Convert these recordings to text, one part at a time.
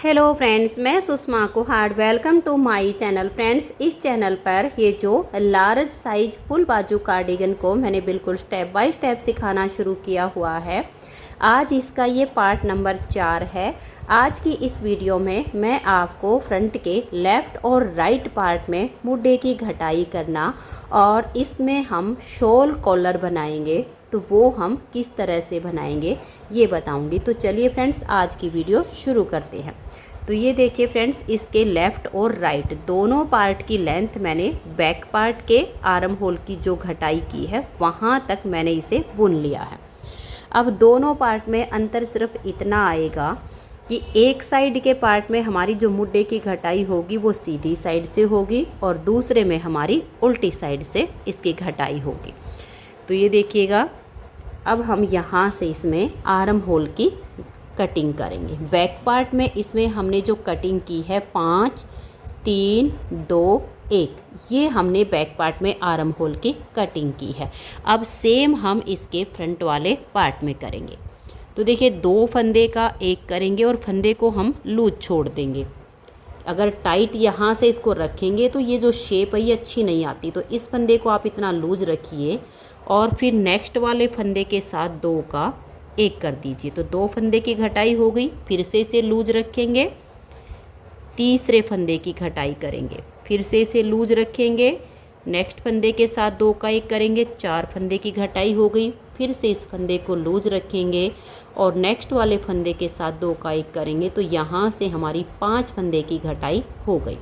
Hello friends, मैं Sushma Kuhad. Welcome to my channel. Friends, इस channel पर ये जो लार्ज साइज फुल बाजू कार्डिगन को मैंने बिल्कुल स्टेप बाय स्टेप सिखाना शुरू किया हुआ है। आज इसका ये पार्ट नंबर 4 है। आज की इस वीडियो में मैं आपको फ्रंट के लेफ़्ट और राइट पार्ट में मुड्डे की घटाई करना और इसमें हम शॉल कॉलर बनाएंगे, तो वो हम किस तरह से बनाएंगे ये बताऊंगी। तो चलिए फ्रेंड्स, आज की वीडियो शुरू करते हैं। तो ये देखिए फ्रेंड्स, इसके लेफ़्ट और राइट दोनों पार्ट की लेंथ मैंने बैक पार्ट के आर्म होल की जो घटाई की है वहाँ तक मैंने इसे बुन लिया है। अब दोनों पार्ट में अंतर सिर्फ इतना आएगा कि एक साइड के पार्ट में हमारी जो मुड्डे की घटाई होगी वो सीधी साइड से होगी और दूसरे में हमारी उल्टी साइड से इसकी घटाई होगी। तो ये देखिएगा, अब हम यहाँ से इसमें आर्म होल की कटिंग करेंगे। बैक पार्ट में इसमें हमने जो कटिंग की है 5, 3, 2, 1, ये हमने बैक पार्ट में आर्म होल की कटिंग की है। अब सेम हम इसके फ्रंट वाले पार्ट में करेंगे। तो देखिए, 2 फंदे का एक करेंगे और फंदे को हम लूज छोड़ देंगे। अगर टाइट यहाँ से इसको रखेंगे तो ये जो शेप है ये अच्छी नहीं आती, तो इस फंदे को आप इतना लूज रखिए और फिर नेक्स्ट वाले फंदे के साथ 2 का एक कर दीजिए। तो 2 फंदे की घटाई हो गई, फिर से इसे लूज रखेंगे, तीसरे फंदे की घटाई करेंगे, फिर से इसे लूज रखेंगे, नेक्स्ट फंदे के साथ 2 का एक करेंगे, 4 फंदे की घटाई हो गई, फिर से इस फंदे को लूज रखेंगे और नेक्स्ट वाले फंदे के साथ 2 का एक करेंगे। तो यहाँ से हमारी 5 फंदे की घटाई हो गई।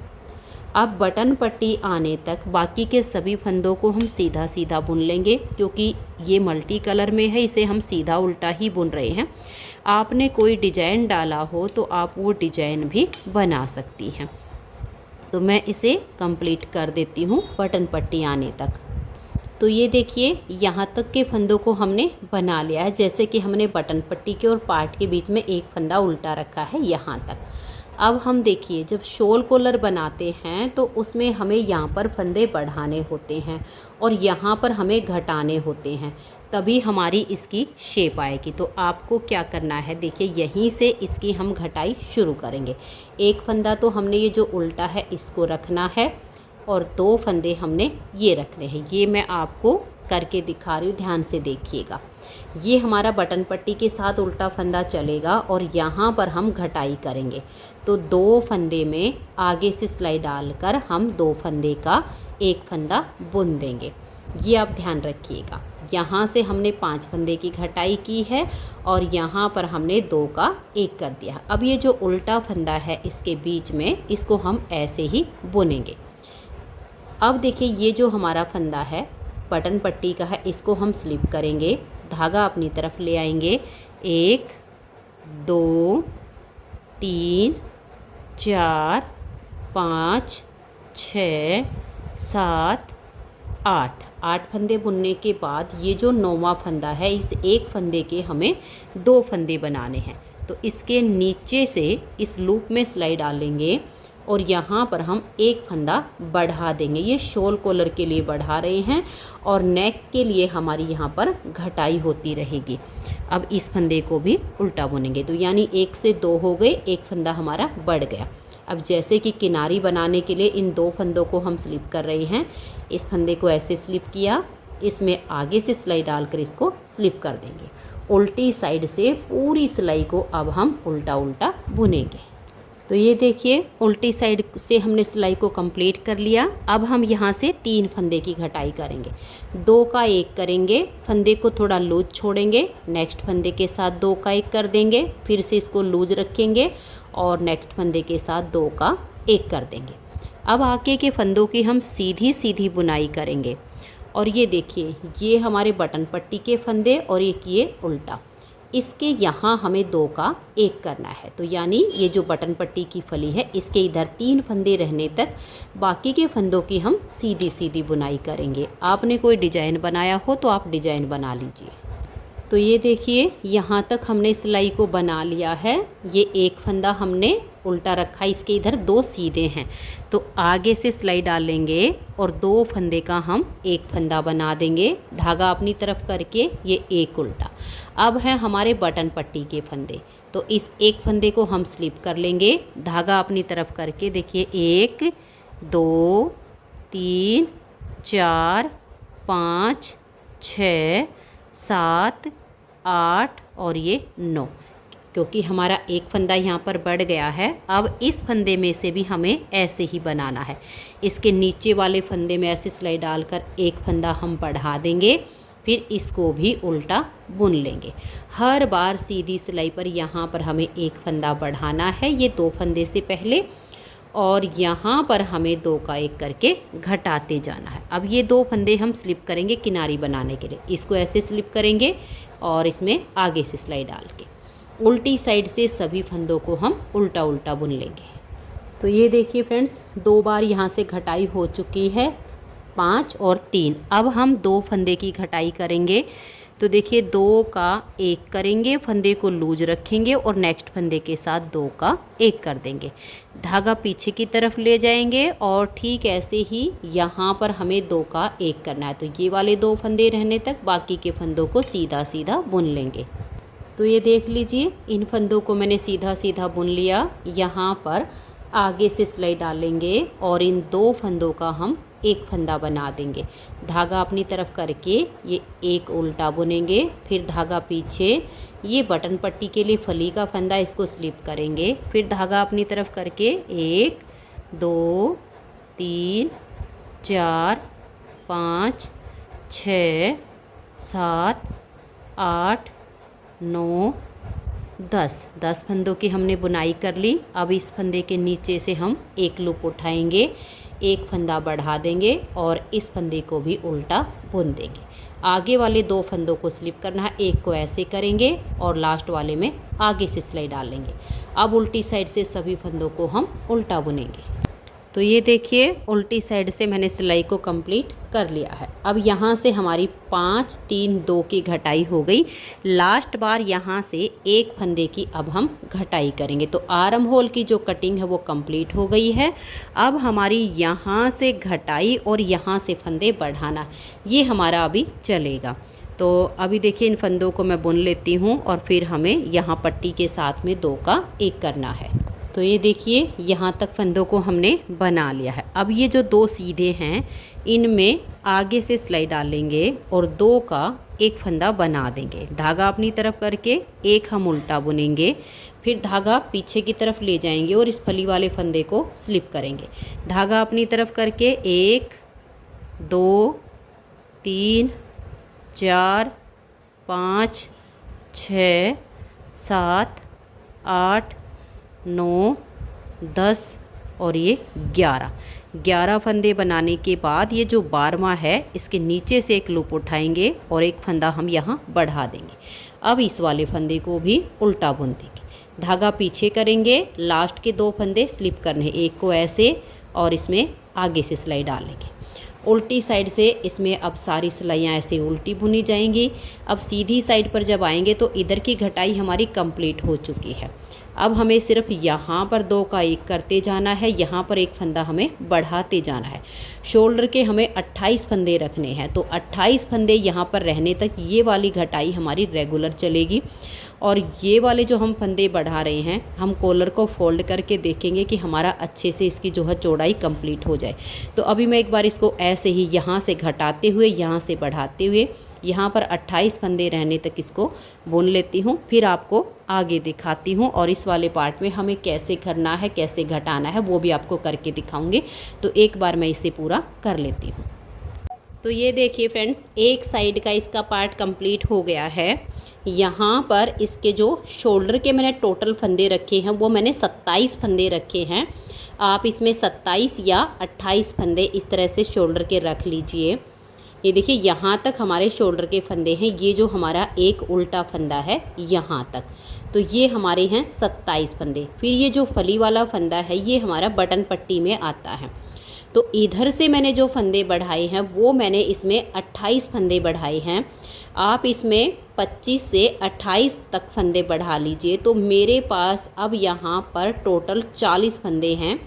अब बटन पट्टी आने तक बाकी के सभी फंदों को हम सीधा सीधा बुन लेंगे, क्योंकि ये मल्टी कलर में है, इसे हम सीधा उल्टा ही बुन रहे हैं। आपने कोई डिजाइन डाला हो तो आप वो डिजाइन भी बना सकती हैं। तो मैं इसे कंप्लीट कर देती हूँ बटन पट्टी आने तक। तो ये देखिए, यहाँ तक के फंदों को हमने बना लिया है। जैसे कि हमने बटन पट्टी के और पार्ट के बीच में एक फंदा उल्टा रखा है यहाँ तक। अब हम देखिए, जब शॉल कॉलर बनाते हैं तो उसमें हमें यहाँ पर फंदे बढ़ाने होते हैं और यहाँ पर हमें घटाने होते हैं, तभी हमारी इसकी शेप आएगी। तो आपको क्या करना है, देखिए यहीं से इसकी हम घटाई शुरू करेंगे। एक फंदा तो हमने ये जो उल्टा है इसको रखना है और 2 फंदे हमने ये रखने हैं। ये मैं आपको करके दिखा रही हूँ, ध्यान से देखिएगा। ये हमारा बटन पट्टी के साथ उल्टा फंदा चलेगा और यहाँ पर हम घटाई करेंगे। तो 2 फंदे में आगे से सिलाई डालकर हम 2 फंदे का एक फंदा बुन देंगे। ये आप ध्यान रखिएगा। यहाँ से हमने 5 फंदे की घटाई की है और यहाँ पर हमने 2 का एक कर दिया। अब ये जो उल्टा फंदा है इसके बीच में, इसको हम ऐसे ही बुनेंगे। अब देखिए, ये जो हमारा फंदा है बटन पट्टी का है, इसको हम स्लिप करेंगे, धागा अपनी तरफ ले आएंगे। 1, 2, 3, 4, 5, 6, 7, 8 फंदे बुनने के बाद ये जो 9वां फंदा है, इस एक फंदे के हमें 2 फंदे बनाने हैं। तो इसके नीचे से इस लूप में सिलाई डालेंगे और यहाँ पर हम एक फंदा बढ़ा देंगे। ये शॉल कॉलर के लिए बढ़ा रहे हैं और नेक के लिए हमारी यहाँ पर घटाई होती रहेगी। अब इस फंदे को भी उल्टा बुनेंगे, तो यानी 1 से 2 हो गए, एक फंदा हमारा बढ़ गया। अब जैसे कि किनारी बनाने के लिए इन 2 फंदों को हम स्लिप कर रहे हैं। इस फंदे को ऐसे स्लिप किया, इसमें आगे से सिलाई डालकर इसको स्लिप कर देंगे। उल्टी साइड से पूरी सिलाई को अब हम उल्टा उल्टा बुनेंगे। तो ये देखिए, उल्टी साइड से हमने सिलाई को कंप्लीट कर लिया। अब हम यहाँ से 3 फंदे की घटाई करेंगे, 2 का एक करेंगे, फंदे को थोड़ा लूज छोड़ेंगे, नेक्स्ट फंदे के साथ 2 का एक कर देंगे, फिर से इसको लूज रखेंगे और नेक्स्ट फंदे के साथ 2 का एक कर देंगे। अब आगे के फंदों की हम सीधी सीधी बुनाई करेंगे। और ये देखिए, ये हमारे बटन पट्टी के फंदे और एक ये उल्टा, इसके यहाँ हमें 2 का एक करना है। तो यानी ये जो बटन पट्टी की फली है, इसके इधर 3 फंदे रहने तक बाकी के फंदों की हम सीधी सीधी बुनाई करेंगे। आपने कोई डिजाइन बनाया हो तो आप डिजाइन बना लीजिए। तो ये देखिए, यहाँ तक हमने सिलाई को बना लिया है। ये एक फंदा हमने उल्टा रखा, इसके इधर 2 सीधे हैं, तो आगे से सिलाई डालेंगे और 2 फंदे का हम एक फंदा बना देंगे, धागा अपनी तरफ करके ये एक उल्टा। अब है हमारे बटन पट्टी के फंदे, तो इस एक फंदे को हम स्लिप कर लेंगे, धागा अपनी तरफ करके देखिए 1 2 3 4 5 6 7 8 और ये 9, क्योंकि हमारा एक फंदा यहाँ पर बढ़ गया है। अब इस फंदे में से भी हमें ऐसे ही बनाना है। इसके नीचे वाले फंदे में ऐसे सिलाई डालकर एक फंदा हम बढ़ा देंगे, फिर इसको भी उल्टा बुन लेंगे। हर बार सीधी सिलाई पर यहाँ पर हमें एक फंदा बढ़ाना है, ये 2 फंदे से पहले, और यहाँ पर हमें 2 का 1 करके घटाते जाना है। अब ये 2 फंदे हम स्लिप करेंगे किनारी बनाने के लिए, इसको ऐसे स्लिप करेंगे और इसमें आगे से सिलाई डाल के उल्टी साइड से सभी फंदों को हम उल्टा उल्टा बुन लेंगे। तो ये देखिए फ्रेंड्स, 2 बार यहाँ से घटाई हो चुकी है, 5 और 3। अब हम 2 फंदे की घटाई करेंगे। तो देखिए 2 का 1 करेंगे, फंदे को लूज रखेंगे और नेक्स्ट फंदे के साथ 2 का 1 कर देंगे, धागा पीछे की तरफ ले जाएंगे और ठीक ऐसे ही यहाँ पर हमें 2 का 1 करना है। तो ये वाले 2 फंदे रहने तक बाकी के फंदों को सीधा सीधा बुन लेंगे। तो ये देख लीजिए, इन फंदों को मैंने सीधा सीधा बुन लिया। यहाँ पर आगे से सिलाई डालेंगे और इन 2 फंदों का हम एक फंदा बना देंगे, धागा अपनी तरफ करके ये एक उल्टा बुनेंगे, फिर धागा पीछे, ये बटन पट्टी के लिए फली का फंदा, इसको स्लिप करेंगे, फिर धागा अपनी तरफ करके 1 2 3 4 5 6 7 8 9 10 फंदों की हमने बुनाई कर ली। अब इस फंदे के नीचे से हम एक लूप उठाएंगे, एक फंदा बढ़ा देंगे और इस फंदे को भी उल्टा बुन देंगे। आगे वाले 2 फंदों को स्लिप करना है, एक को ऐसे करेंगे और लास्ट वाले में आगे से सिलाई डालेंगे। अब उल्टी साइड से सभी फंदों को हम उल्टा बुनेंगे। तो ये देखिए, उल्टी साइड से मैंने सिलाई को कंप्लीट कर लिया है। अब यहाँ से हमारी 5 3 2 की घटाई हो गई। लास्ट बार यहाँ से एक फंदे की अब हम घटाई करेंगे। तो आर्म होल की जो कटिंग है वो कंप्लीट हो गई है। अब हमारी यहाँ से घटाई और यहाँ से फंदे बढ़ाना, ये हमारा अभी चलेगा। तो अभी देखिए, इन फंदों को मैं बुन लेती हूँ और फिर हमें यहाँ पट्टी के साथ में 2 का 1 करना है। तो ये देखिए, यहाँ तक फंदों को हमने बना लिया है। अब ये जो 2 सीधे हैं, इनमें आगे से सिलाई डालेंगे और 2 का 1 फंदा बना देंगे, धागा अपनी तरफ करके एक हम उल्टा बुनेंगे, फिर धागा पीछे की तरफ ले जाएंगे और इस फली वाले फंदे को स्लिप करेंगे, धागा अपनी तरफ करके 1 2 3 4 5 6 7 8 9 10 और ये 11 फंदे बनाने के बाद ये जो 12वां है, इसके नीचे से एक लूप उठाएंगे और एक फंदा हम यहाँ बढ़ा देंगे। अब इस वाले फंदे को भी उल्टा बुन देंगे, धागा पीछे करेंगे, लास्ट के 2 फंदे स्लिप करने, एक को ऐसे और इसमें आगे से सिलाई डालेंगे। उल्टी साइड से इसमें अब सारी सिलाइयाँ ऐसे उल्टी बुनी जाएंगी। अब सीधी साइड पर जब आएंगे तो इधर की घटाई हमारी कंप्लीट हो चुकी है। अब हमें सिर्फ यहाँ पर 2 का 1 करते जाना है, यहाँ पर एक फंदा हमें बढ़ाते जाना है। शोल्डर के हमें 28 फंदे रखने हैं, तो 28 फंदे यहाँ पर रहने तक ये वाली घटाई हमारी रेगुलर चलेगी। और ये वाले जो हम फंदे बढ़ा रहे हैं, हम कॉलर को फोल्ड करके देखेंगे कि हमारा अच्छे से इसकी जो है चौड़ाई कंप्लीट हो जाए। तो अभी मैं एक बार इसको ऐसे ही यहाँ से घटाते हुए, यहाँ से बढ़ाते हुए, यहाँ पर 28 फंदे रहने तक इसको बुन लेती हूँ, फिर आपको आगे दिखाती हूँ और इस वाले पार्ट में हमें कैसे करना है, कैसे घटाना है, वो भी आपको करके दिखाऊंगी। तो एक बार मैं इसे पूरा कर लेती हूँ। तो ये देखिए फ्रेंड्स, एक साइड का इसका पार्ट कंप्लीट हो गया है। यहाँ पर इसके जो शोल्डर के मैंने टोटल फंदे रखे हैं वो मैंने 27 फंदे रखे हैं। आप इसमें 27 या 28 फंदे इस तरह से शोल्डर के रख लीजिए। ये देखिए, यहाँ तक हमारे शोल्डर के फंदे हैं, ये जो हमारा एक उल्टा फंदा है यहाँ तक, तो ये हमारे हैं 27 फंदे। फिर ये जो फली वाला फंदा है ये हमारा बटन पट्टी में आता है। तो इधर से मैंने जो फंदे बढ़ाए हैं वो मैंने इसमें 28 फंदे बढ़ाए हैं। आप इसमें 25 से 28 तक फंदे बढ़ा लीजिए। तो मेरे पास अब यहाँ पर टोटल 40 फंदे हैं।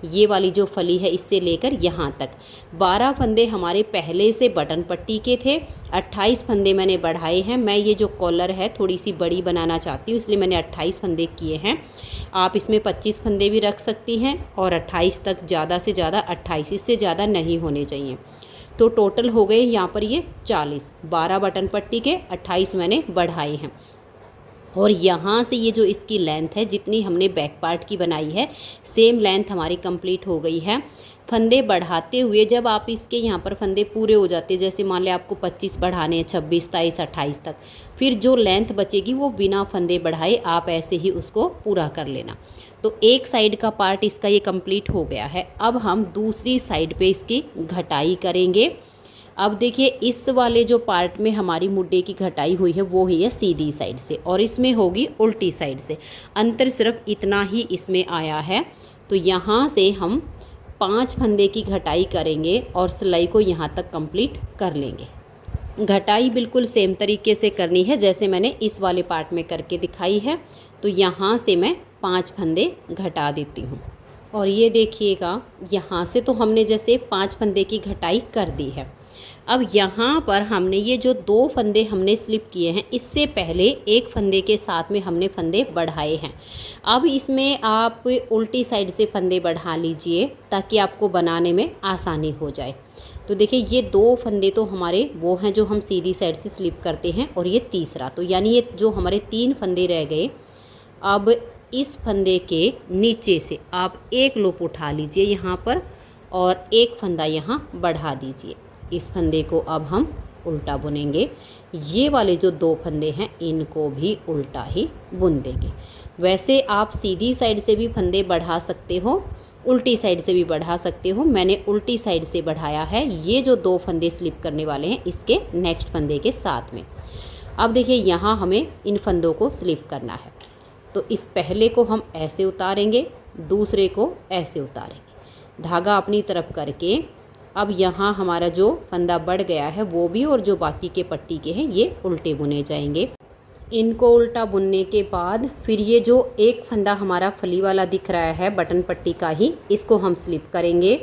ये वाली जो फली है इससे लेकर यहाँ तक 12 फंदे हमारे पहले से बटन पट्टी के थे, 28 फंदे मैंने बढ़ाए हैं। मैं ये जो कॉलर है थोड़ी सी बड़ी बनाना चाहती हूँ, इसलिए मैंने 28 फंदे किए हैं। आप इसमें 25 फंदे भी रख सकती हैं और 28 तक, ज़्यादा से ज़्यादा 28, इससे ज़्यादा नहीं होने चाहिए। तो टोटल हो गए यहाँ पर ये 40, 12 बटन पट्टी के, 28 मैंने बढ़ाए हैं। और यहाँ से ये जो इसकी लेंथ है, जितनी हमने बैक पार्ट की बनाई है, सेम लेंथ हमारी कंप्लीट हो गई है। फंदे बढ़ाते हुए जब आप इसके यहाँ पर फंदे पूरे हो जाते हैं, जैसे मान लिया आपको 25 बढ़ाने हैं, 26, 27, 28 तक, फिर जो लेंथ बचेगी वो बिना फंदे बढ़ाए आप ऐसे ही उसको पूरा कर लेना। तो एक साइड का पार्ट इसका ये कंप्लीट हो गया है। अब हम दूसरी साइड पे इसकी घटाई करेंगे। अब देखिए, इस वाले जो पार्ट में हमारी मुड्डे की घटाई हुई है वो ही है सीधी साइड से, और इसमें होगी उल्टी साइड से। अंतर सिर्फ इतना ही इसमें आया है। तो यहाँ से हम 5 फंदे की घटाई करेंगे और सिलाई को यहाँ तक कंप्लीट कर लेंगे। घटाई बिल्कुल सेम तरीके से करनी है जैसे मैंने इस वाले पार्ट में करके दिखाई है। तो यहाँ से मैं 5 फंदे घटा देती हूँ, और ये देखिएगा, यहाँ से तो हमने जैसे 5 फंदे की घटाई कर दी है। अब यहाँ पर हमने ये जो 2 फंदे हमने स्लिप किए हैं, इससे पहले एक फंदे के साथ में हमने फंदे बढ़ाए हैं। अब इसमें आप उल्टी साइड से फंदे बढ़ा लीजिए ताकि आपको बनाने में आसानी हो जाए। तो देखिए, ये 2 फंदे तो हमारे वो हैं जो हम सीधी साइड से स्लिप करते हैं, और ये तीसरा, तो यानी ये जो हमारे 3 फंदे रह गए। अब इस फंदे के नीचे से आप एक लूप उठा लीजिए यहाँ पर, और एक फंदा यहाँ बढ़ा दीजिए। इस फंदे को अब हम उल्टा बुनेंगे। ये वाले जो 2 फंदे हैं इनको भी उल्टा ही बुन देंगे। वैसे आप सीधी साइड से भी फंदे बढ़ा सकते हो, उल्टी साइड से भी बढ़ा सकते हो। मैंने उल्टी साइड से बढ़ाया है। ये जो 2 फंदे स्लिप करने वाले हैं इसके नेक्स्ट फंदे के साथ में। अब देखिए, यहाँ हमें इन फंदों को स्लिप करना है। तो इस पहले को हम ऐसे उतारेंगे, दूसरे को ऐसे उतारेंगे, धागा अपनी तरफ करके। अब यहाँ हमारा जो फंदा बढ़ गया है वो भी, और जो बाकी के पट्टी के हैं ये उल्टे बुने जाएंगे। इनको उल्टा बुनने के बाद फिर ये जो एक फंदा हमारा फली वाला दिख रहा है बटन पट्टी का ही, इसको हम स्लिप करेंगे,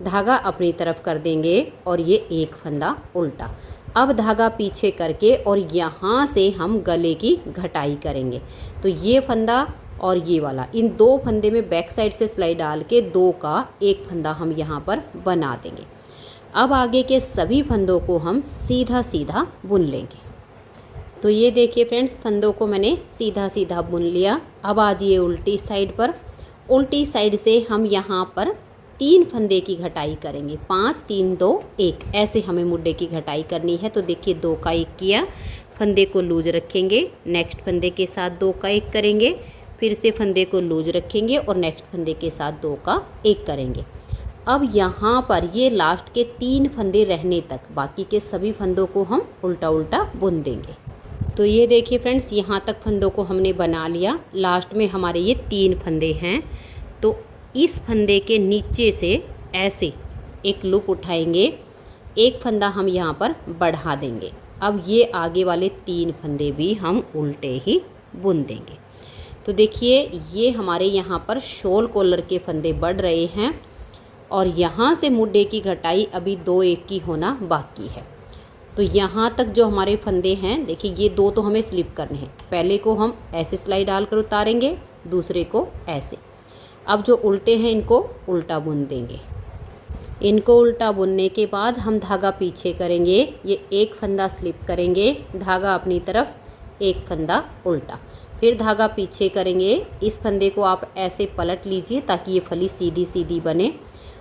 धागा अपनी तरफ कर देंगे, और ये एक फंदा उल्टा। अब धागा पीछे करके और यहाँ से हम गले की घटाई करेंगे। तो ये फंदा और ये वाला, इन 2 फंदे में बैक साइड से सिलाई डाल के 2 का एक फंदा हम यहाँ पर बना देंगे। अब आगे के सभी फंदों को हम सीधा सीधा बुन लेंगे। तो ये देखिए फ्रेंड्स, फंदों को मैंने सीधा सीधा बुन लिया। अब आ जाइए उल्टी साइड पर। उल्टी साइड से हम यहाँ पर 3 फंदे की घटाई करेंगे। 5, 3, 2, 1, ऐसे हमें मुड्डे की घटाई करनी है। तो देखिए, 2 का 1 किया, फंदे को लूज रखेंगे, नेक्स्ट फंदे के साथ 2 का 1 करेंगे, फिर से फंदे को लूज रखेंगे और नेक्स्ट फंदे के साथ 2 का 1 करेंगे। अब यहाँ पर ये लास्ट के 3 फंदे रहने तक बाकी के सभी फंदों को हम उल्टा उल्टा बुन देंगे। तो ये देखिए फ्रेंड्स, यहाँ तक फंदों को हमने बना लिया। लास्ट में हमारे ये 3 फंदे हैं। तो इस फंदे के नीचे से ऐसे एक लूप उठाएंगे, एक फंदा हम यहाँ पर बढ़ा देंगे। अब ये आगे वाले 3 फंदे भी हम उल्टे ही बुन देंगे। तो देखिए, ये हमारे यहाँ पर शॉल कॉलर के फंदे बढ़ रहे हैं, और यहाँ से मुड्डे की घटाई अभी 2 1 की होना बाकी है। तो यहाँ तक जो हमारे फंदे हैं, देखिए ये 2 तो हमें स्लिप करने हैं। पहले को हम ऐसे सिलाई डालकर उतारेंगे, दूसरे को ऐसे। अब जो उल्टे हैं इनको उल्टा बुन देंगे। इनको उल्टा बुनने के बाद हम धागा पीछे करेंगे, ये एक फंदा स्लिप करेंगे, धागा अपनी तरफ, एक फंदा उल्टा, फिर धागा पीछे करेंगे। इस फंदे को आप ऐसे पलट लीजिए ताकि ये फली सीधी सीधी बने,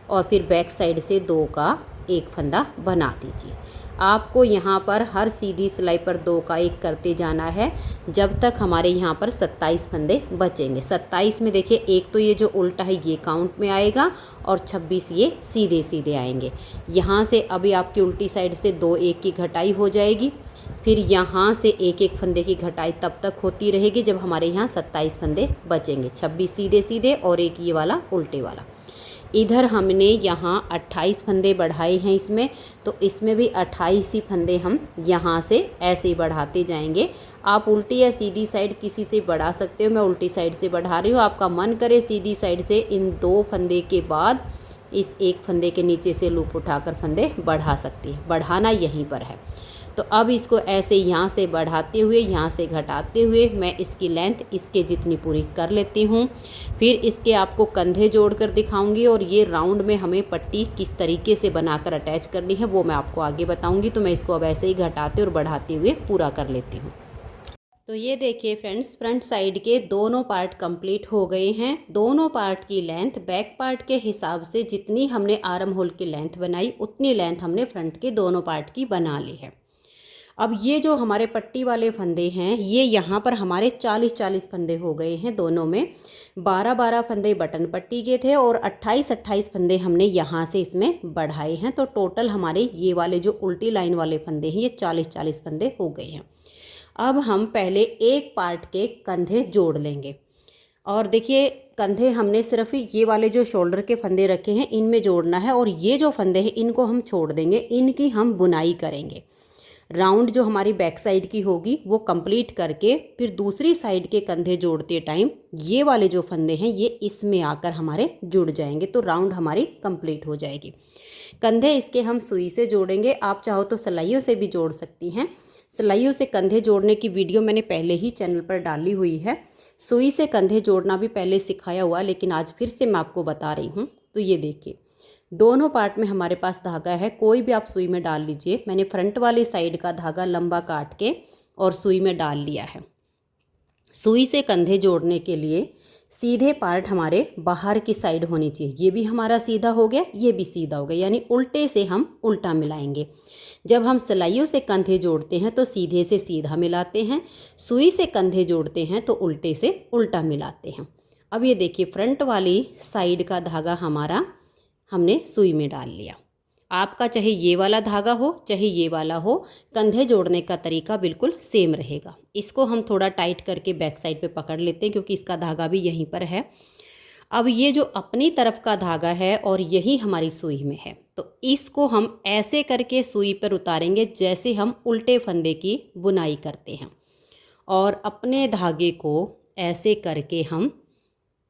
और फिर बैक साइड से 2 का 1 फंदा बना दीजिए। आपको यहाँ पर हर सीधी सिलाई पर 2 का 1 करते जाना है जब तक हमारे यहाँ पर 27 फंदे बचेंगे। 27 में देखिए, एक तो ये जो उल्टा है ये काउंट में आएगा, और 26 ये सीधे सीधे आएंगे। यहाँ से अभी आपकी उल्टी साइड से 2 1 की घटाई हो जाएगी। फिर यहाँ से एक एक फंदे की घटाई तब तक होती रहेगी जब हमारे यहाँ 27 फंदे बचेंगे। 26 सीधे सीधे और एक ये वाला उल्टे वाला। इधर हमने यहाँ 28 फंदे बढ़ाए हैं इसमें, तो इसमें भी 28 ही फंदे हम यहाँ से ऐसे ही बढ़ाते जाएंगे। आप उल्टी या सीधी साइड किसी से बढ़ा सकते हो। मैं उल्टी साइड से बढ़ा रही हूँ, आपका मन करे सीधी साइड से इन 2 फंदे के बाद इस एक फंदे के नीचे से लूप उठाकर फंदे बढ़ा सकती है। बढ़ाना यहीं पर है। तो अब इसको ऐसे यहाँ से बढ़ाते हुए, यहाँ से घटाते हुए मैं इसकी लेंथ इसके जितनी पूरी कर लेती हूँ। फिर इसके आपको कंधे जोड़कर दिखाऊंगी और ये राउंड में हमें पट्टी किस तरीके से बनाकर अटैच करनी है वो मैं आपको आगे बताऊंगी। तो मैं इसको अब ऐसे ही घटाते और बढ़ाते हुए पूरा कर लेती हूँ। तो ये देखिए फ्रेंड्स, फ्रंट साइड के दोनों पार्ट कंप्लीट हो गए हैं। दोनों पार्ट की लेंथ बैक पार्ट के हिसाब से जितनी हमने आर्म होल की लेंथ बनाई उतनी लेंथ हमने फ्रंट के दोनों पार्ट की बना ली है। अब ये जो हमारे पट्टी वाले फंदे हैं ये यहाँ पर हमारे 40-40 फंदे हो गए हैं। दोनों में 12-12 फंदे बटन पट्टी के थे और 28-28 फंदे हमने यहाँ से इसमें बढ़ाए हैं। तो टोटल हमारे ये वाले जो उल्टी लाइन वाले फंदे हैं ये 40-40 फंदे हो गए हैं। अब हम पहले एक पार्ट के कंधे जोड़ लेंगे और देखिए कंधे हमने सिर्फ ये वाले जो शोल्डर के फंदे रखे हैं इनमें जोड़ना है और ये जो फंदे हैं इनको हम छोड़ देंगे। इनकी हम बुनाई करेंगे। राउंड जो हमारी बैक साइड की होगी वो कंप्लीट करके फिर दूसरी साइड के कंधे जोड़ते टाइम ये वाले जो फंदे हैं ये इसमें आकर हमारे जुड़ जाएंगे। तो राउंड हमारी कंप्लीट हो जाएगी। कंधे इसके हम सुई से जोड़ेंगे। आप चाहो तो सिलाइयों से भी जोड़ सकती हैं। सिलाइयों से कंधे जोड़ने की वीडियो मैंने पहले ही चैनल पर डाली हुई है। सुई से कंधे जोड़ना भी पहले सिखाया हुआ, लेकिन आज फिर से मैं आपको बता रही हूँ। तो ये देखिए दोनों पार्ट में हमारे पास धागा है, कोई भी आप सुई में डाल लीजिए। मैंने फ्रंट वाली साइड का धागा लंबा काट के और सुई में डाल लिया है। सुई से कंधे जोड़ने के लिए सीधे पार्ट हमारे बाहर की साइड होनी चाहिए। ये भी हमारा सीधा हो गया, ये भी सीधा हो गया, यानी उल्टे से हम उल्टा मिलाएंगे। जब हम सिलाइयों से कंधे जोड़ते हैं तो सीधे से सीधा मिलाते हैं, सुई से कंधे जोड़ते हैं तो उल्टे से उल्टा मिलाते हैं। अब ये देखिए फ्रंट वाली साइड का धागा हमारा हमने सुई में डाल लिया। आपका चाहे ये वाला धागा हो चाहे ये वाला हो, कंधे जोड़ने का तरीका बिल्कुल सेम रहेगा। इसको हम थोड़ा टाइट करके बैक साइड पे पकड़ लेते हैं क्योंकि इसका धागा भी यहीं पर है। अब ये जो अपनी तरफ का धागा है और यही हमारी सुई में है, तो इसको हम ऐसे करके सुई पर उतारेंगे जैसे हम उल्टे फंदे की बुनाई करते हैं और अपने धागे को ऐसे करके हम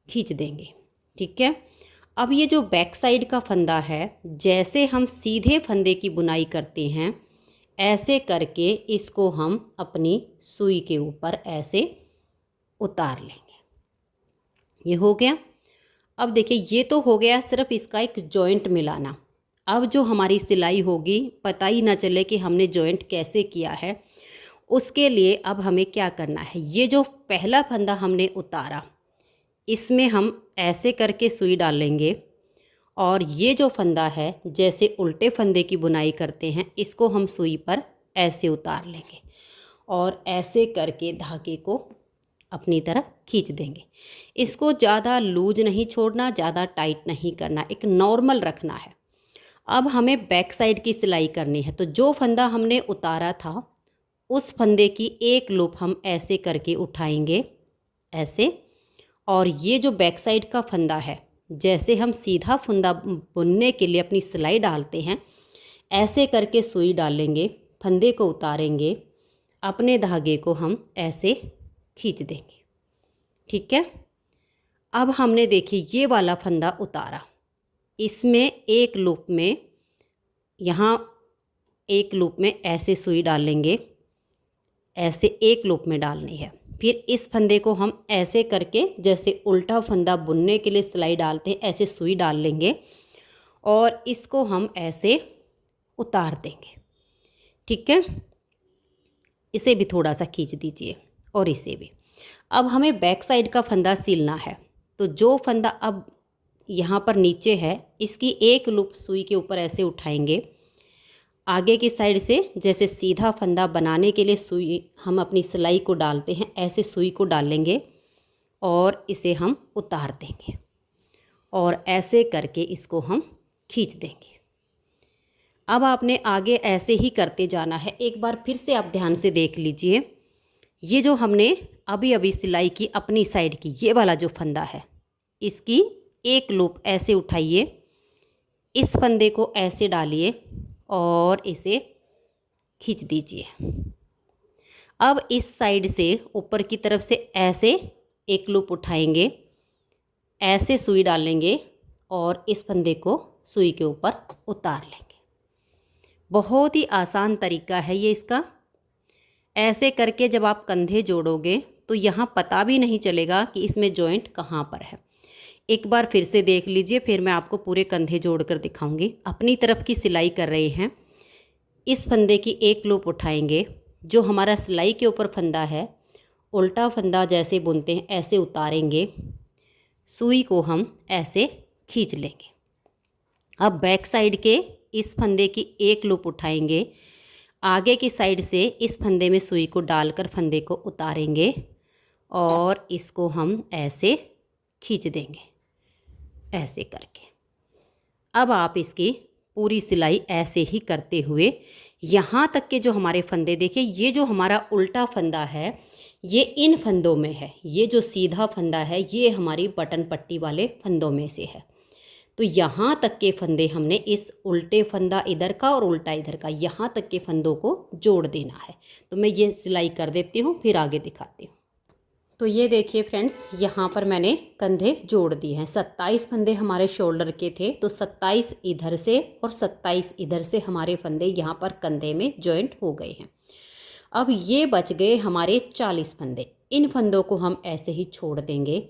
खींच देंगे। ठीक है। अब ये जो बैक साइड का फंदा है जैसे हम सीधे फंदे की बुनाई करते हैं ऐसे करके इसको हम अपनी सुई के ऊपर ऐसे उतार लेंगे। ये हो गया। अब देखिए ये तो हो गया सिर्फ इसका एक जॉइंट मिलाना। अब जो हमारी सिलाई होगी पता ही ना चले कि हमने जॉइंट कैसे किया है, उसके लिए अब हमें क्या करना है। ये जो पहला फंदा हमने उतारा इसमें हम ऐसे करके सुई डालेंगे और ये जो फंदा है जैसे उल्टे फंदे की बुनाई करते हैं इसको हम सुई पर ऐसे उतार लेंगे और ऐसे करके धागे को अपनी तरफ खींच देंगे। इसको ज़्यादा लूज नहीं छोड़ना, ज़्यादा टाइट नहीं करना, एक नॉर्मल रखना है। अब हमें बैक साइड की सिलाई करनी है। तो जो फंदा हमने उतारा था उस फंदे की एक लूप हम ऐसे करके उठाएंगे ऐसे, और ये जो बैक साइड का फंदा है जैसे हम सीधा फंदा बुनने के लिए अपनी सिलाई डालते हैं ऐसे करके सुई डालेंगे, फंदे को उतारेंगे, अपने धागे को हम ऐसे खींच देंगे। ठीक है। अब हमने देखिए ये वाला फंदा उतारा, इसमें एक लूप में, यहाँ एक लूप में ऐसे सुई डालेंगे, ऐसे एक लूप में डालनी है। फिर इस फंदे को हम ऐसे करके जैसे उल्टा फंदा बुनने के लिए सिलाई डालते हैं ऐसे सुई डाल लेंगे और इसको हम ऐसे उतार देंगे। ठीक है। इसे भी थोड़ा सा खींच दीजिए और इसे भी। अब हमें बैक साइड का फंदा सिलना है। तो जो फंदा अब यहाँ पर नीचे है इसकी एक लूप सुई के ऊपर ऐसे उठाएंगे, आगे की साइड से जैसे सीधा फंदा बनाने के लिए सुई हम अपनी सिलाई को डालते हैं ऐसे सुई को डालेंगे और इसे हम उतार देंगे और ऐसे करके इसको हम खींच देंगे। अब आपने आगे ऐसे ही करते जाना है। एक बार फिर से आप ध्यान से देख लीजिए। ये जो हमने अभी अभी सिलाई की अपनी साइड की, ये वाला जो फंदा है इसकी एक लूप ऐसे उठाइए, इस फंदे को ऐसे डालिए और इसे खींच दीजिए। अब इस साइड से ऊपर की तरफ से ऐसे एक लूप उठाएंगे, ऐसे सुई डालेंगे और इस फंदे को सुई के ऊपर उतार लेंगे। बहुत ही आसान तरीका है ये इसका। ऐसे करके जब आप कंधे जोड़ोगे तो यहाँ पता भी नहीं चलेगा कि इसमें जॉइंट कहाँ पर है। एक बार फिर से देख लीजिए, फिर मैं आपको पूरे कंधे जोड़ कर दिखाऊंगी। अपनी तरफ की सिलाई कर रहे हैं, इस फंदे की एक लूप उठाएंगे, जो हमारा सिलाई के ऊपर फंदा है उल्टा फंदा जैसे बुनते हैं ऐसे उतारेंगे, सुई को हम ऐसे खींच लेंगे। अब बैक साइड के इस फंदे की एक लूप उठाएंगे, आगे की साइड से इस फंदे में सुई को डालकर फंदे को उतारेंगे और इसको हम ऐसे खींच देंगे, ऐसे करके। अब आप इसकी पूरी सिलाई ऐसे ही करते हुए यहाँ तक के जो हमारे फंदे देखिए, ये जो हमारा उल्टा फंदा है ये इन फंदों में है, ये जो सीधा फंदा है ये हमारी बटन पट्टी वाले फंदों में से है। तो यहाँ तक के फंदे हमने इस उल्टे फंदा इधर का और उल्टा इधर का, यहाँ तक के फंदों को जोड़ देना है। तो मैं ये सिलाई कर देती हूँ, फिर आगे दिखाती हूँ। तो ये देखिए फ्रेंड्स, यहाँ पर मैंने कंधे जोड़ दिए हैं। 27 फंदे हमारे शोल्डर के थे, तो 27 इधर से और 27 इधर से हमारे फंदे यहाँ पर कंधे में जॉइंट हो गए हैं। अब ये बच गए हमारे 40 फंदे। इन फंदों को हम ऐसे ही छोड़ देंगे।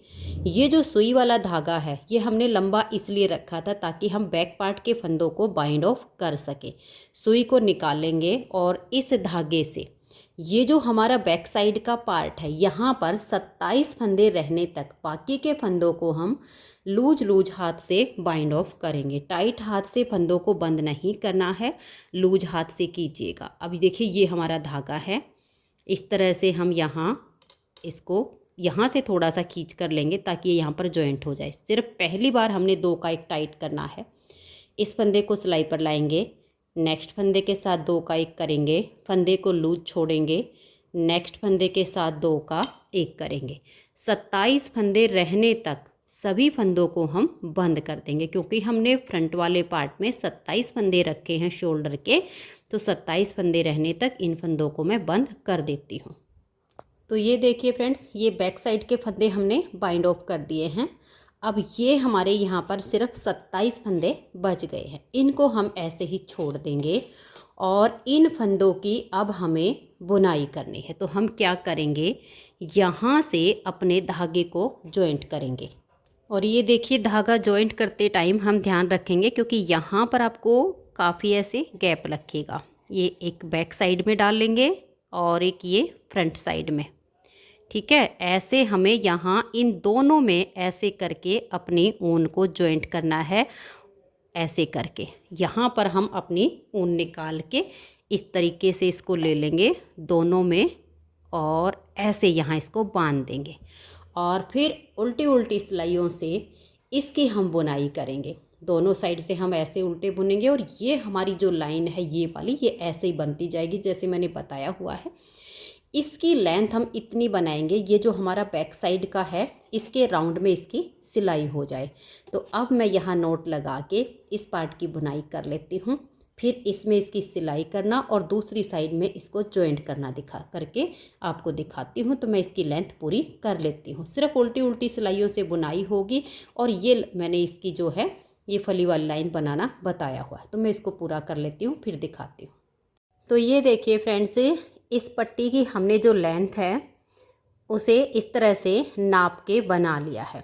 ये जो सुई वाला धागा है ये हमने लंबा इसलिए रखा था ताकि हम बैक पार्ट के फंदों को बाइंड ऑफ कर सके। सुई को निकालेंगे और इस धागे से ये जो हमारा बैक साइड का पार्ट है यहाँ पर 27 फंदे रहने तक बाकी के फंदों को हम लूज हाथ से बाइंड ऑफ करेंगे। टाइट हाथ से फंदों को बंद नहीं करना है, लूज हाथ से कीजिएगा। अभी देखिए ये हमारा धागा है, इस तरह से हम इसको यहाँ से थोड़ा सा खींच कर लेंगे ताकि ये यहाँ पर जॉइंट हो जाए। सिर्फ पहली बार हमने 2 का 1 टाइट करना है। इस फंदे को सिलाई पर लाएंगे, नेक्स्ट फंदे के साथ 2 का 1 करेंगे, फंदे को लूज छोड़ेंगे, नेक्स्ट फंदे के साथ 2 का 1 करेंगे। 27 फंदे रहने तक सभी फंदों को हम बंद कर देंगे, क्योंकि हमने फ्रंट वाले पार्ट में 27 फंदे रखे हैं शोल्डर के, तो 27 फंदे रहने तक इन फंदों को मैं बंद कर देती हूँ। तो ये देखिए फ्रेंड्स, ये बैक साइड के फंदे हमने बाइंड ऑफ कर दिए हैं। अब ये हमारे यहाँ पर सिर्फ 27 फंदे बच गए हैं, इनको हम ऐसे ही छोड़ देंगे और इन फंदों की अब हमें बुनाई करनी है। तो हम क्या करेंगे, यहाँ से अपने धागे को जॉइंट करेंगे। और ये देखिए धागा जॉइंट करते टाइम हम ध्यान रखेंगे, क्योंकि यहाँ पर आपको काफ़ी ऐसे गैप रखेगा। ये एक बैक साइड में डाल लेंगे और एक ये फ्रंट साइड में, ठीक है। ऐसे हमें यहाँ इन दोनों में ऐसे करके अपनी ऊन को जॉइंट करना है। ऐसे करके यहाँ पर हम अपनी ऊन निकाल के इस तरीके से इसको ले लेंगे दोनों में और ऐसे यहाँ इसको बांध देंगे और फिर उल्टी सिलाइयों से इसकी हम बुनाई करेंगे। दोनों साइड से हम ऐसे उल्टे बुनेंगे और ये हमारी जो लाइन है ये वाली, ये ऐसे ही बनती जाएगी जैसे मैंने बताया हुआ है। इसकी लेंथ हम इतनी बनाएंगे, ये जो हमारा बैक साइड का है इसके राउंड में इसकी सिलाई हो जाए। तो अब मैं यहाँ नोट लगा के इस पार्ट की बुनाई कर लेती हूँ, फिर इसमें इसकी सिलाई करना और दूसरी साइड में इसको जॉइंट करना दिखा करके आपको दिखाती हूँ। तो मैं इसकी लेंथ पूरी कर लेती हूँ। सिर्फ उल्टी सिलाइयों से बुनाई होगी और ये मैंने इसकी जो है ये फली वाली लाइन बनाना बताया हुआ है। तो मैं इसको पूरा कर लेती हूँ, फिर दिखाती हूँ। तो ये देखिए फ्रेंड्स, इस पट्टी की हमने जो लेंथ है उसे इस तरह से नाप के बना लिया है।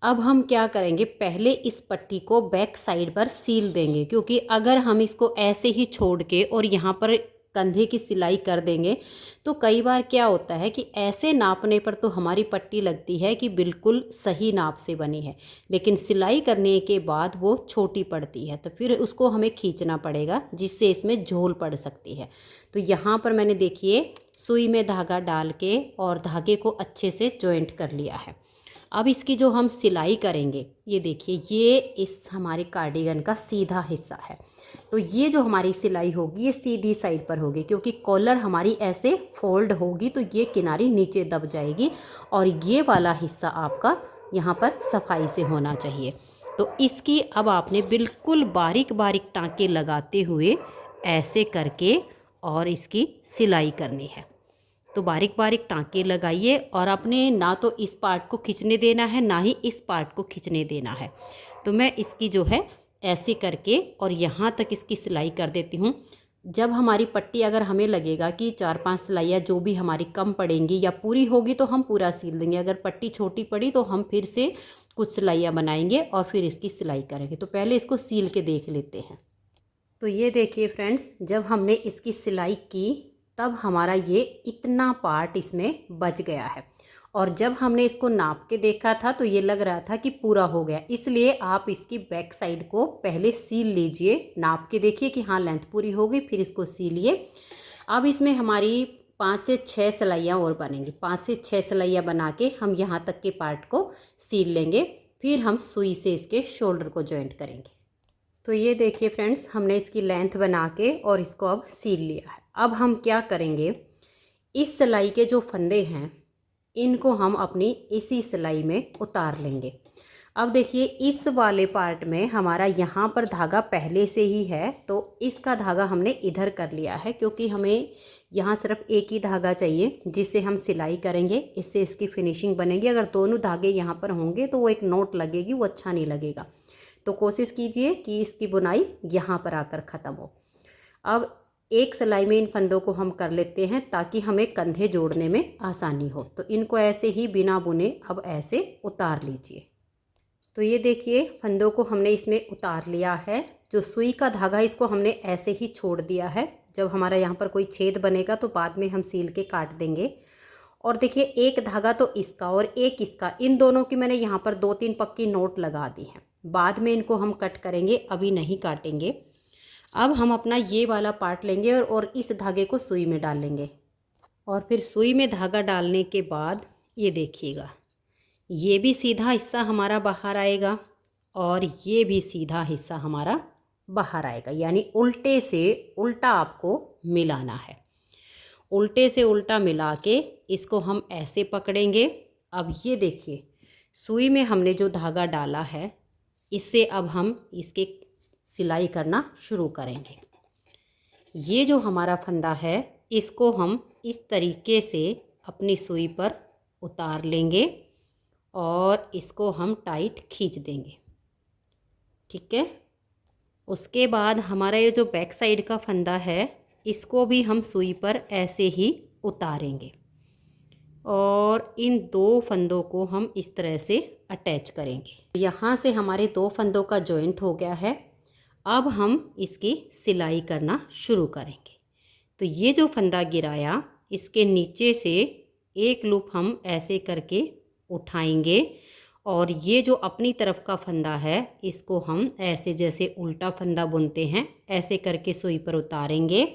अब हम क्या करेंगे, पहले इस पट्टी को बैक साइड पर सील देंगे, क्योंकि अगर हम इसको ऐसे ही छोड़ के और यहाँ पर कंधे की सिलाई कर देंगे तो कई बार क्या होता है कि ऐसे नापने पर तो हमारी पट्टी लगती है कि बिल्कुल सही नाप से बनी है, लेकिन सिलाई करने के बाद वो छोटी पड़ती है, तो फिर उसको हमें खींचना पड़ेगा जिससे इसमें झोल पड़ सकती है। तो यहाँ पर मैंने देखिए सुई में धागा डाल के और धागे को अच्छे से जॉइंट कर लिया है। अब इसकी जो हम सिलाई करेंगे, ये देखिए ये इस हमारे कार्डिगन का सीधा हिस्सा है, तो ये जो हमारी सिलाई होगी ये सीधी साइड पर होगी, क्योंकि कॉलर हमारी ऐसे फोल्ड होगी तो ये किनारी नीचे दब जाएगी और ये वाला हिस्सा आपका यहाँ पर सफाई से होना चाहिए। तो इसकी अब आपने बिल्कुल बारीक टाँके लगाते हुए ऐसे करके और इसकी सिलाई करनी है। तो बारीक बारीक टाँके लगाइए और आपने ना तो इस पार्ट को खींचने देना है ना ही इस पार्ट को खींचने देना है। तो मैं इसकी जो है ऐसे करके और यहाँ तक इसकी सिलाई कर देती हूँ। जब हमारी पट्टी अगर हमें लगेगा कि 4-5 सिलाइयाँ जो भी हमारी कम पड़ेंगी या पूरी होगी तो हम पूरा सील देंगे, अगर पट्टी छोटी पड़ी तो हम फिर से कुछ सिलाइयाँ बनाएंगे और फिर इसकी सिलाई करेंगे। तो पहले इसको सील के देख लेते हैं। तो ये देखिए फ्रेंड्स, जब हमने इसकी सिलाई की तब हमारा ये इतना पार्ट इसमें बच गया है और जब हमने इसको नाप के देखा था तो ये लग रहा था कि पूरा हो गया। इसलिए आप इसकी बैक साइड को पहले सील लीजिए, नाप के देखिए कि हाँ लेंथ पूरी हो गई, फिर इसको सीलिए। अब इसमें हमारी 5 से 6 सिलाइयाँ और बनेंगी। 5 से 6 सिलाइयाँ बना के हम यहाँ तक के पार्ट को सील लेंगे, फिर हम सुई से इसके शोल्डर को जॉइंट करेंगे। तो ये देखिए फ्रेंड्स, हमने इसकी लेंथ बना के और इसको अब सील लिया है। अब हम क्या करेंगे, इस सिलाई के जो फंदे हैं इनको हम अपनी इसी सिलाई में उतार लेंगे। अब देखिए इस वाले पार्ट में हमारा यहाँ पर धागा पहले से ही है, तो इसका धागा हमने इधर कर लिया है क्योंकि हमें यहाँ सिर्फ एक ही धागा चाहिए जिससे हम सिलाई करेंगे, इससे इसकी फिनिशिंग बनेगी। अगर दोनों धागे यहाँ पर होंगे तो वो एक नोट लगेगी, वो अच्छा नहीं लगेगा। तो कोशिश कीजिए कि इसकी बुनाई यहाँ पर आकर ख़त्म हो। अब एक सिलाई में इन फंदों को हम कर लेते हैं ताकि हमें कंधे जोड़ने में आसानी हो। तो इनको ऐसे ही बिना बुने अब ऐसे उतार लीजिए। तो ये देखिए फंदों को हमने इसमें उतार लिया है। जो सुई का धागा इसको हमने ऐसे ही छोड़ दिया है। जब हमारा यहाँ पर कोई छेद बनेगा तो बाद में हम सील के काट देंगे। और देखिए एक धागा तो इसका और एक इसका, इन दोनों की मैंने यहाँ पर 2-3 पक्की नोट लगा दी हैं। बाद में इनको हम कट करेंगे, अभी नहीं काटेंगे। अब हम अपना ये वाला पार्ट लेंगे और इस धागे को सुई में डाल लेंगे और फिर सुई में धागा डालने के बाद ये देखिएगा, ये भी सीधा हिस्सा हमारा बाहर आएगा और ये भी सीधा हिस्सा हमारा बाहर आएगा। यानी उल्टे से उल्टा आपको मिलाना है। उल्टे से उल्टा मिला के इसको हम ऐसे पकड़ेंगे। अब ये देखिए सुई में हमने जो धागा डाला है इससे अब हम इसके सिलाई करना शुरू करेंगे। ये जो हमारा फंदा है इसको हम इस तरीके से अपनी सुई पर उतार लेंगे और इसको हम टाइट खींच देंगे। ठीक है। उसके बाद हमारा ये जो बैक साइड का फंदा है इसको भी हम सुई पर ऐसे ही उतारेंगे और इन 2 फंदों को हम इस तरह से अटैच करेंगे। यहाँ से हमारे 2 फंदों का जॉइंट हो गया है। अब हम इसकी सिलाई करना शुरू करेंगे। तो ये जो फंदा गिराया इसके नीचे से एक लूप हम ऐसे करके उठाएंगे और ये जो अपनी तरफ का फंदा है इसको हम ऐसे जैसे उल्टा फंदा बुनते हैं ऐसे करके सुई पर उतारेंगे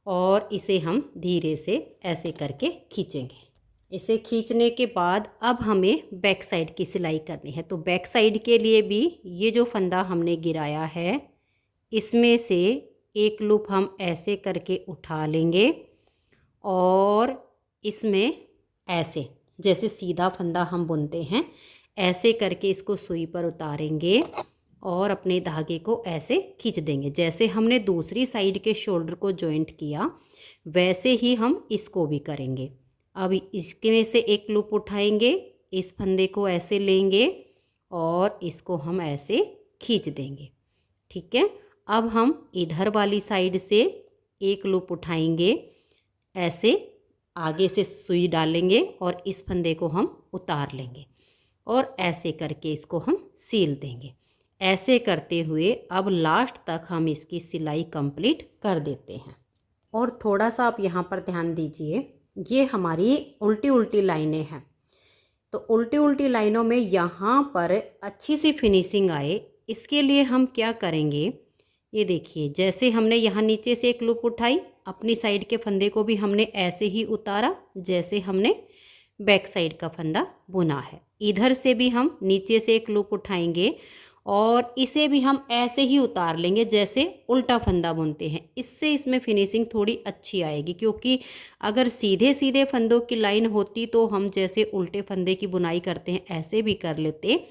और इसे हम धीरे से ऐसे करके खींचेंगे। इसे खींचने के बाद अब हमें बैक साइड की सिलाई करनी है। तो बैक साइड के लिए भी ये जो फंदा हमने गिराया है इसमें से एक लूप हम ऐसे करके उठा लेंगे और इसमें ऐसे जैसे सीधा फंदा हम बुनते हैं ऐसे करके इसको सुई पर उतारेंगे और अपने धागे को ऐसे खींच देंगे। जैसे हमने दूसरी साइड के शोल्डर को जॉइंट किया वैसे ही हम इसको भी करेंगे। अब इसके में से एक लूप उठाएंगे, इस फंदे को ऐसे लेंगे और इसको हम ऐसे खींच देंगे। ठीक है। अब हम इधर वाली साइड से एक लूप उठाएंगे, ऐसे आगे से सुई डालेंगे और इस फंदे को हम उतार लेंगे और ऐसे करके इसको हम सील देंगे। ऐसे करते हुए अब लास्ट तक हम इसकी सिलाई कंप्लीट कर देते हैं। और थोड़ा सा आप यहाँ पर ध्यान दीजिए, ये हमारी उल्टी उल्टी लाइनें हैं। तो उल्टी उल्टी लाइनों में यहाँ पर अच्छी सी फिनिशिंग आए इसके लिए हम क्या करेंगे, ये देखिए जैसे हमने यहाँ नीचे से एक लूप उठाई, अपनी साइड के फंदे को भी हमने ऐसे ही उतारा जैसे हमने बैक साइड का फंदा बुना है। इधर से भी हम नीचे से एक लूप उठाएंगे और इसे भी हम ऐसे ही उतार लेंगे जैसे उल्टा फंदा बुनते हैं। इससे इसमें फिनिशिंग थोड़ी अच्छी आएगी, क्योंकि अगर सीधे सीधे फंदों की लाइन होती तो हम जैसे उल्टे फंदे की बुनाई करते हैं ऐसे भी कर लेते,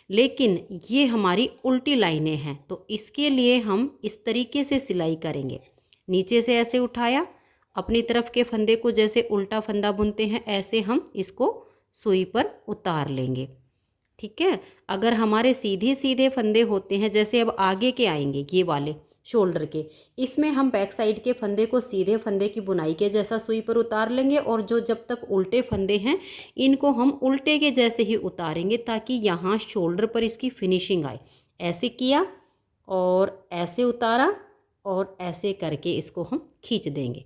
लेकिन ये हमारी उल्टी लाइनें हैं तो इसके लिए हम इस तरीके से सिलाई करेंगे। नीचे से ऐसे उठाया, अपनी तरफ के फंदे को जैसे उल्टा फंदा बुनते हैं ऐसे हम इसको सुई पर उतार लेंगे। ठीक है। अगर हमारे सीधे सीधे फंदे होते हैं, जैसे अब आगे के आएंगे ये वाले शोल्डर के, इसमें हम बैक साइड के फंदे को सीधे फंदे की बुनाई के जैसा सुई पर उतार लेंगे, और जो जब तक उल्टे फंदे हैं इनको हम उल्टे के जैसे ही उतारेंगे ताकि यहाँ शोल्डर पर इसकी फिनिशिंग आए। ऐसे किया और ऐसे उतारा और ऐसे करके इसको हम खींच देंगे,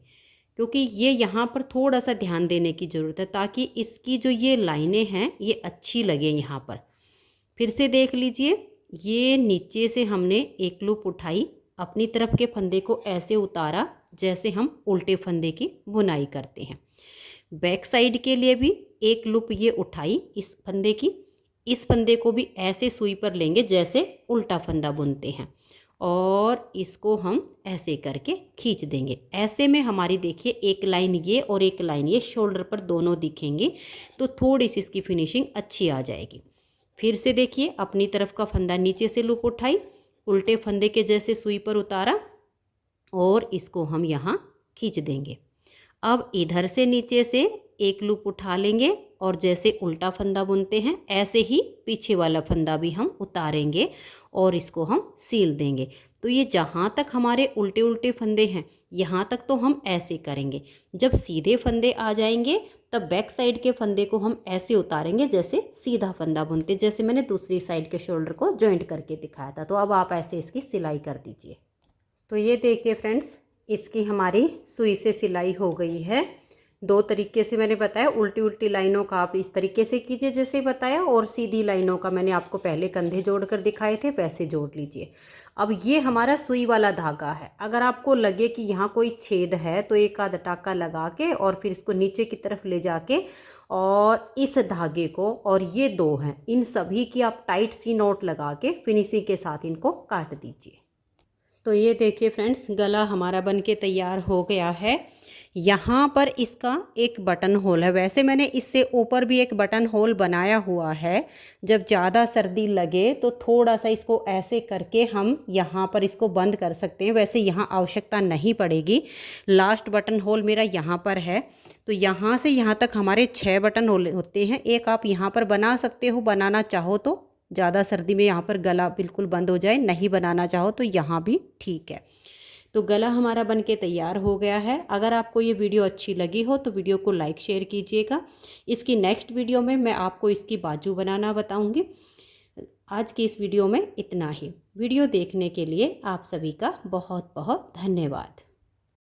क्योंकि ये यहाँ पर थोड़ा सा ध्यान देने की ज़रूरत है ताकि इसकी जो ये लाइनें हैं ये अच्छी लगे। यहाँ पर फिर से देख लीजिए, ये नीचे से हमने एक लूप उठाई, अपनी तरफ के फंदे को ऐसे उतारा जैसे हम उल्टे फंदे की बुनाई करते हैं। बैक साइड के लिए भी एक लूप ये उठाई इस फंदे की, इस फंदे को भी ऐसे सुई पर लेंगे जैसे उल्टा फंदा बुनते हैं, और इसको हम ऐसे करके खींच देंगे। ऐसे में हमारी देखिए एक लाइन ये और एक लाइन ये शोल्डर पर दोनों दिखेंगी, तो थोड़ी सी इसकी फिनिशिंग अच्छी आ जाएगी। फिर से देखिए, अपनी तरफ का फंदा नीचे से लूप उठाई, उल्टे फंदे के जैसे सुई पर उतारा और इसको हम यहाँ खींच देंगे। अब इधर से नीचे से एक लूप उठा लेंगे और जैसे उल्टा फंदा बुनते हैं ऐसे ही पीछे वाला फंदा भी हम उतारेंगे और इसको हम सील देंगे। तो ये जहाँ तक हमारे उल्टे उल्टे फंदे हैं यहाँ तक तो हम ऐसे करेंगे। जब सीधे फंदे आ जाएंगे तब बैक साइड के फंदे को हम ऐसे उतारेंगे जैसे सीधा फंदा बुनते, जैसे मैंने दूसरी साइड के शोल्डर को जॉइंट करके दिखाया था। तो अब आप ऐसे इसकी सिलाई कर दीजिए। तो ये देखिए फ्रेंड्स, इसकी हमारी सुई से सिलाई हो गई है। दो तरीके से मैंने बताया, उल्टी उल्टी लाइनों का आप इस तरीके से कीजिए जैसे बताया, और सीधी लाइनों का मैंने आपको पहले कंधे जोड़कर दिखाए थे वैसे जोड़ लीजिए। अब ये हमारा सुई वाला धागा है। अगर आपको लगे कि यहाँ कोई छेद है तो एक आध टाका लगा के और फिर इसको नीचे की तरफ ले जाके और इस धागे को, और ये दो हैं, इन सभी की आप टाइट सी नोट लगा के फिनिशिंग के साथ इनको काट दीजिए। तो ये देखिए फ्रेंड्स, गला हमारा बनके तैयार हो गया है। यहाँ पर इसका एक बटन होल है। वैसे मैंने इससे ऊपर भी एक बटन होल बनाया हुआ है। जब ज़्यादा सर्दी लगे तो थोड़ा सा इसको ऐसे करके हम यहाँ पर इसको बंद कर सकते हैं। वैसे यहाँ आवश्यकता नहीं पड़ेगी। लास्ट बटन होल मेरा यहाँ पर है। तो यहाँ से यहाँ तक हमारे 6 बटन होल होते हैं। एक आप यहाँ पर बना सकते हो, बनाना चाहो तो, ज़्यादा सर्दी में यहाँ पर गला बिल्कुल बंद हो जाए, नहीं बनाना चाहो तो यहाँ भी ठीक है। तो गला हमारा बनके तैयार हो गया है। अगर आपको ये वीडियो अच्छी लगी हो तो वीडियो को लाइक शेयर कीजिएगा। इसकी नेक्स्ट वीडियो में मैं आपको इसकी बाजू बनाना बताऊंगी। आज की इस वीडियो में इतना ही। वीडियो देखने के लिए आप सभी का बहुत बहुत धन्यवाद।